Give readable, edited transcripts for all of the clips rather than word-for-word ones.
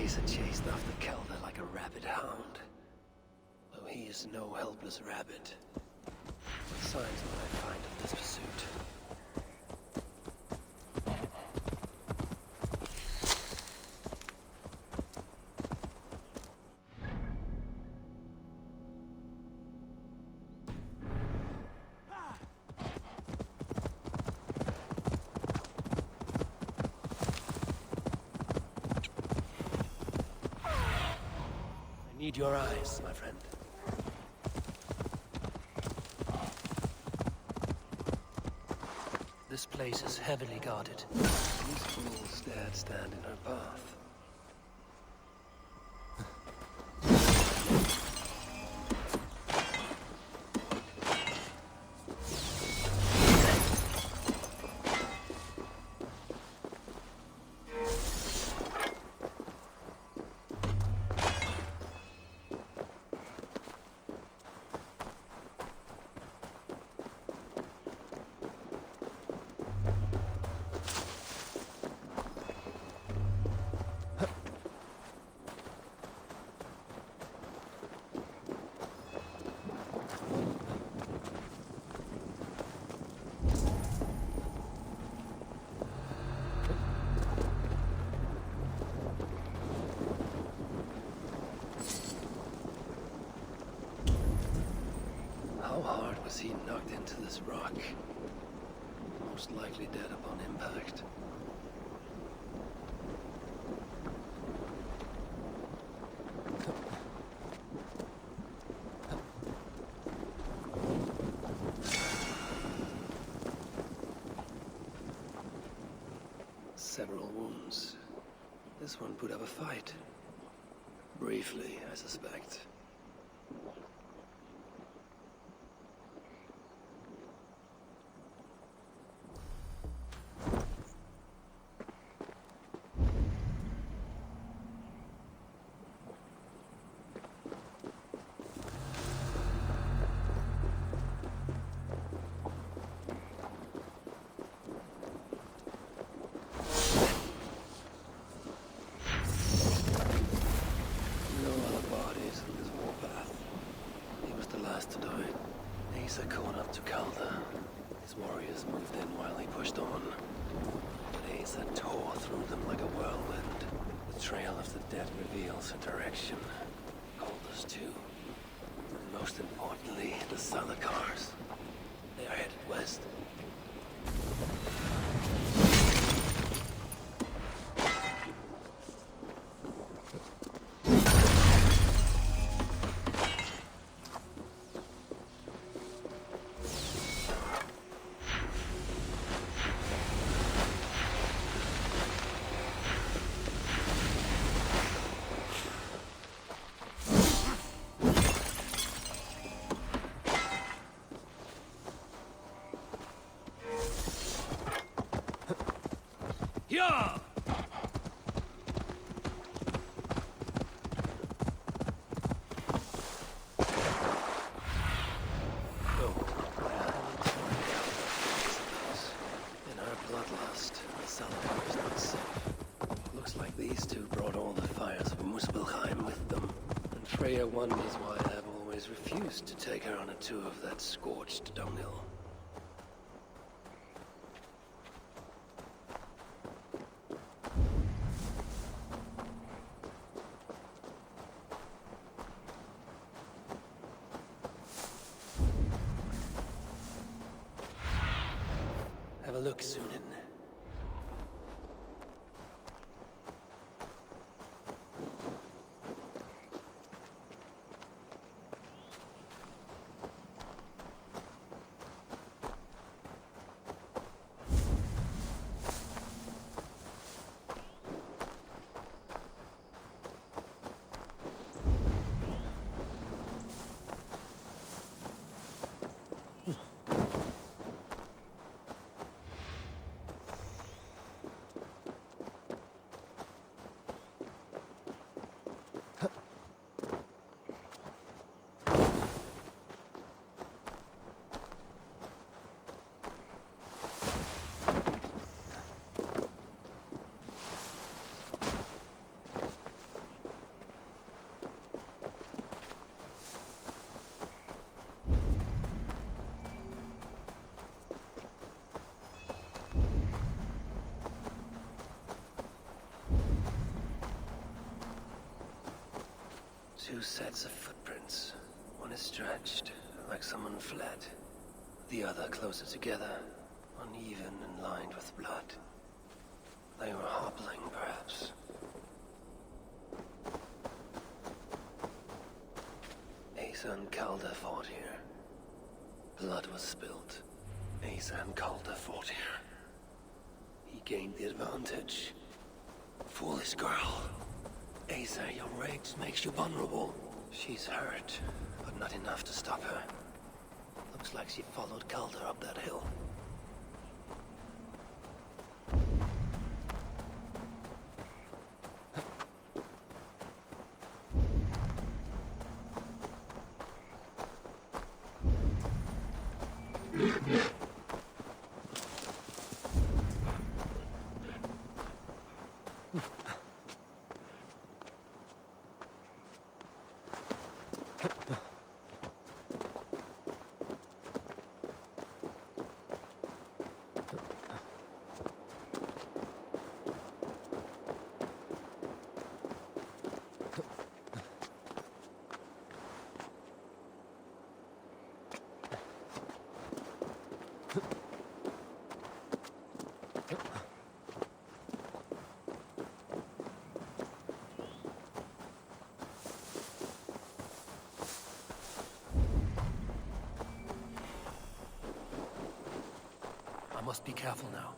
Asa chased after Kelda like a rabid hound. Though he is no helpless rabbit. What signs will I find of this pursuit? Need your eyes, my friend. This place is heavily guarded. These fools dared stand in her path. How hard was he knocked into this rock? Most likely dead upon impact. Several wounds. This one put up a fight. Briefly, I suspect. Asa caught up to Calder. His warriors moved in while he pushed on. But Asa tore through them like a whirlwind. The trail of the dead reveals her direction. Calder's too. And most importantly, the Salakars. They are headed west. Yeah! In her bloodlust, the Salakar is not safe. Looks like these two brought all the fires of Muspelheim with them. And Freya wonders why I've always refused to take her on a tour of that scorched dunghill. Have a look, Sunan. Two sets of footprints. One is stretched, like someone fled. The other closer together, uneven and lined with blood. They were hobbling, perhaps. Asa and Calder fought here. Blood was spilled. Asa and Calder fought here. He gained the advantage. Foolish girl. Asa, your rage makes you vulnerable. She's hurt, but not enough to stop her. Looks like she followed Calder up that hill. I must be careful now.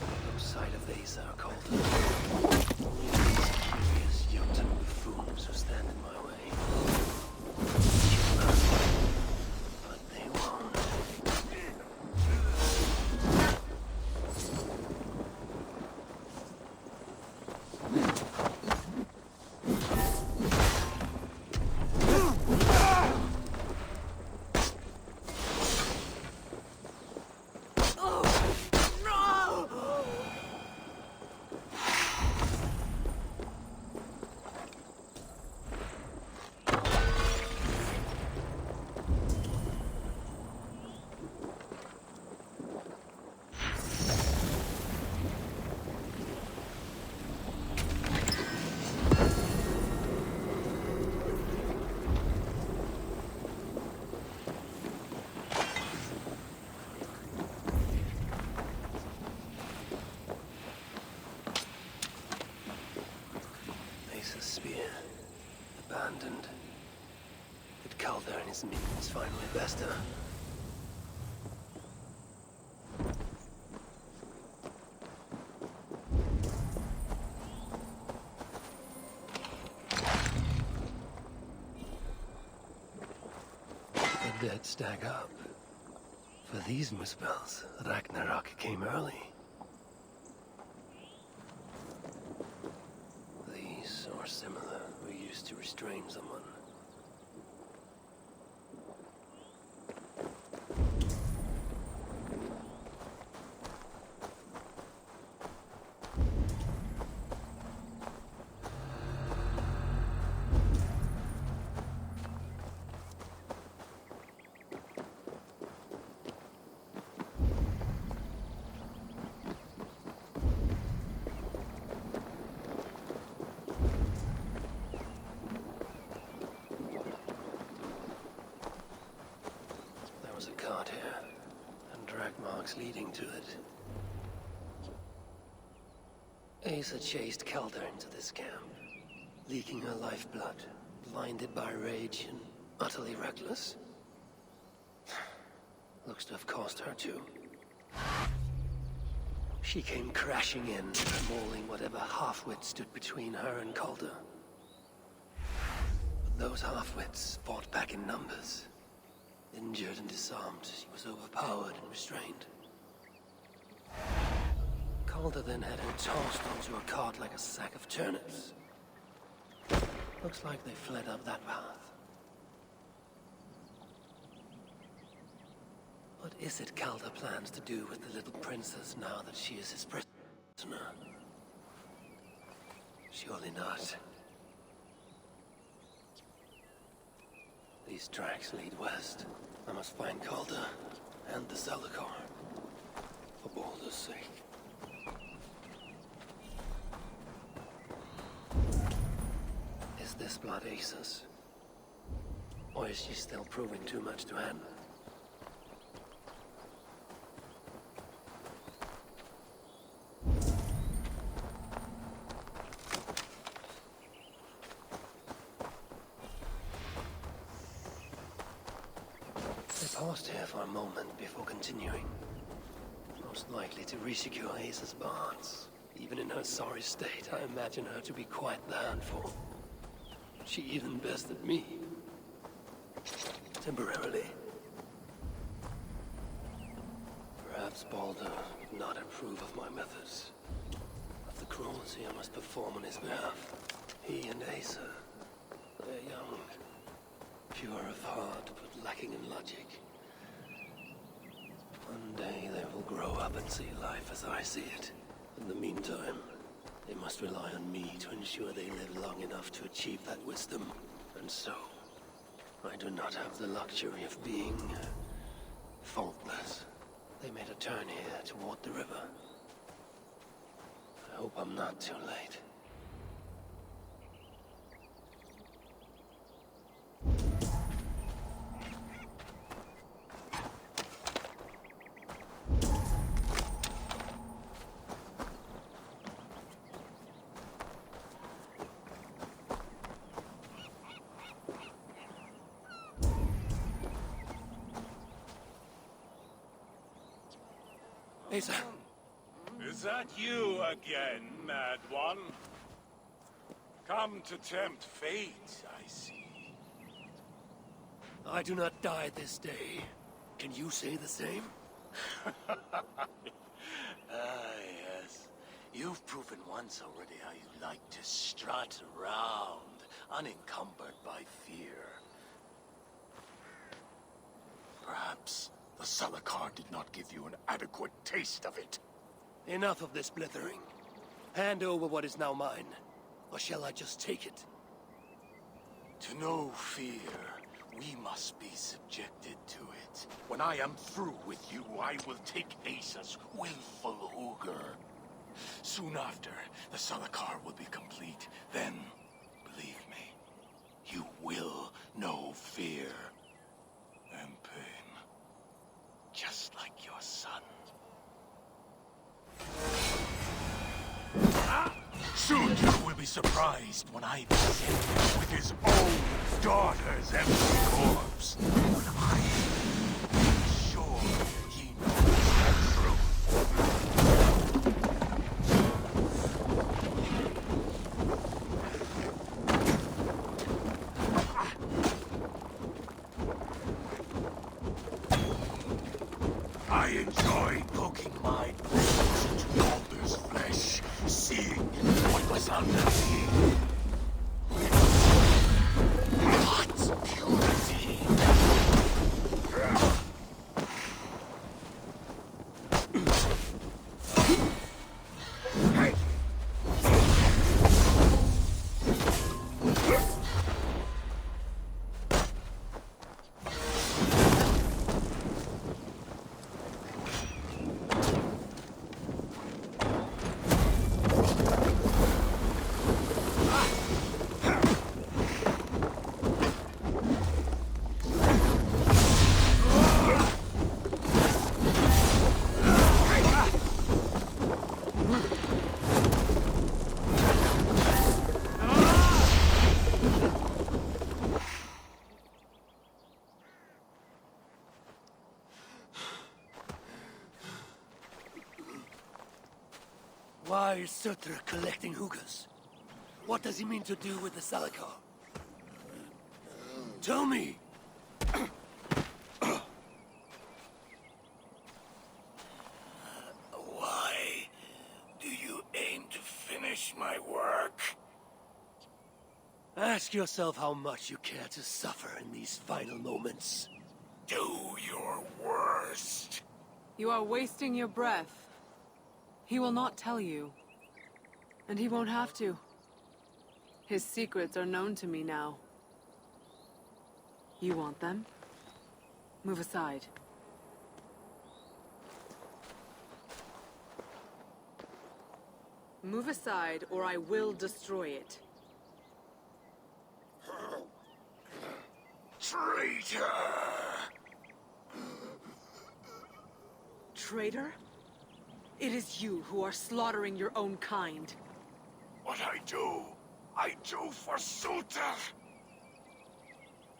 No sight of these are cold. These curious young buffoons who stand in my way. Kill them, but they won't. Spear. Abandoned. Did Calder and his minions finally best her? The dead stack up. For these muspels, Ragnarok came early. Similar, we used to restrain someone. There's a cart here, and drag marks leading to it. Asa chased Calder into this camp, leaking her lifeblood, blinded by rage and utterly reckless. Looks to have cost her too. She came crashing in, mauling whatever half-wit stood between her and Calder. But those half-wits fought back in numbers. Injured and disarmed, she was overpowered and restrained. Calder then had her tossed onto a cart like a sack of turnips. Looks like they fled up that path. What is it Calder plans to do with the little princess now that she is his prisoner? Surely not. These tracks lead west. I must find Calder and the Zalakar. For Baldur's sake. blood aces? Or is she still proving too much to handle? They paused here for a moment before continuing. Most likely to resecure Ace's bonds. Even in her sorry state, I imagine her to be quite the handful. She even bested me. Temporarily. Perhaps Baldur would not approve of my methods. Of the cruelty I must perform on his behalf. He and Asa, they're young. Pure of heart, but lacking in logic. One day they will grow up and see life as I see it. In the meantime, they must rely on me to ensure they live long enough to achieve that wisdom. And so, I do not have the luxury of being faultless. They made a turn here toward the river. I hope I'm not too late. Asa. Is that you again, Mad One? Come to tempt fate, I see. I do not die this day. Can you say the same? Yes. You've proven once already how you like to strut around, unencumbered by fear. Perhaps the Salakar did not give you an adequate taste of it. Enough of this blithering. Hand over what is now mine, or shall I just take it? To know fear, we must be subjected to it. When I am through with you, I will take Asa's willful Hooger. Soon after, the Salakar will be complete. Then, believe me, you will know fear and pain. Just like your son. Soon you will be surprised when I visit him with his own daughter's empty corpse. But I am sure he knows the truth. I enjoy poking my nose into Balder's flesh, seeing what was underneath. What purity! Why is Surtur collecting hookahs? What does he mean to do with the Salakar? Tell me! Why do you aim to finish my work? Ask yourself how much you care to suffer in these final moments. Do your worst. You are wasting your breath. He will not tell you. And he won't have to. His secrets are known to me now. You want them? Move aside. Move aside, or I will destroy it. Traitor! Traitor? It is you who are slaughtering your own kind. What I do for Suter!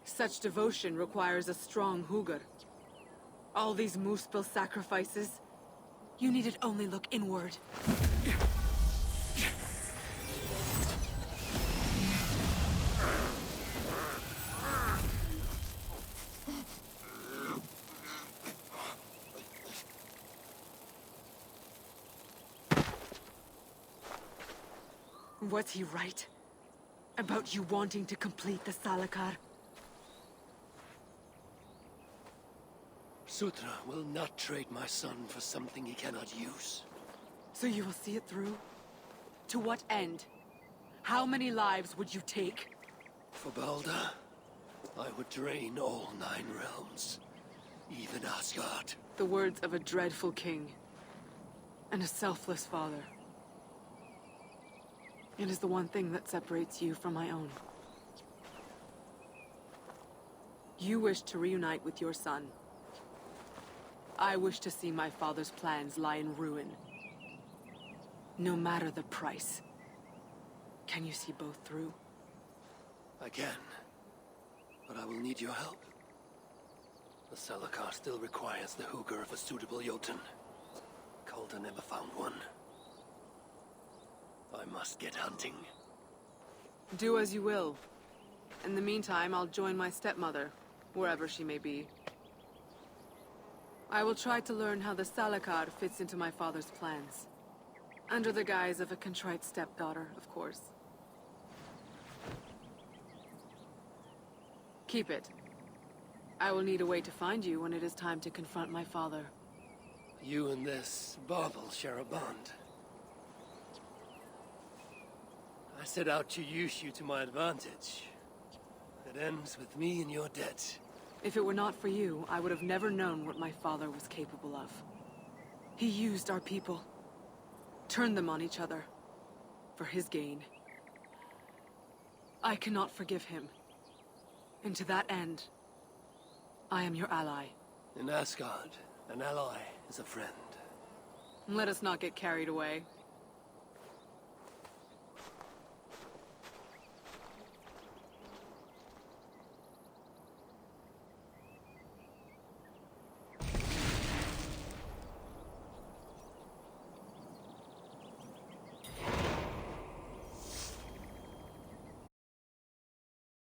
Such devotion requires a strong Hugr. All these Muspel sacrifices, you needed only look inward. Was he right? About you wanting to complete the Salakar? Sutra will not trade my son for something he cannot use. So you will see it through? To what end? How many lives would you take? For Balder, I would drain all 9 realms. Even Asgard. The words of a dreadful king. And a selfless father. It is the one thing that separates you from my own. You wish to reunite with your son. I wish to see my father's plans lie in ruin. No matter the price. Can you see both through? I can. But I will need your help. The Salakar still requires the Hugr of a suitable Jotun. Calder never found one. I must get hunting. Do as you will. In the meantime, I'll join my stepmother, wherever she may be. I will try to learn how the Salakar fits into my father's plans. Under the guise of a contrite stepdaughter, of course. Keep it. I will need a way to find you when it is time to confront my father. You and this bauble share a bond. I set out to use you to my advantage. It ends with me in your debt. If it were not for you, I would have never known what my father was capable of. He used our people. Turned them on each other. For his gain. I cannot forgive him. And to that end, I am your ally. In Asgard, an ally is a friend. Let us not get carried away.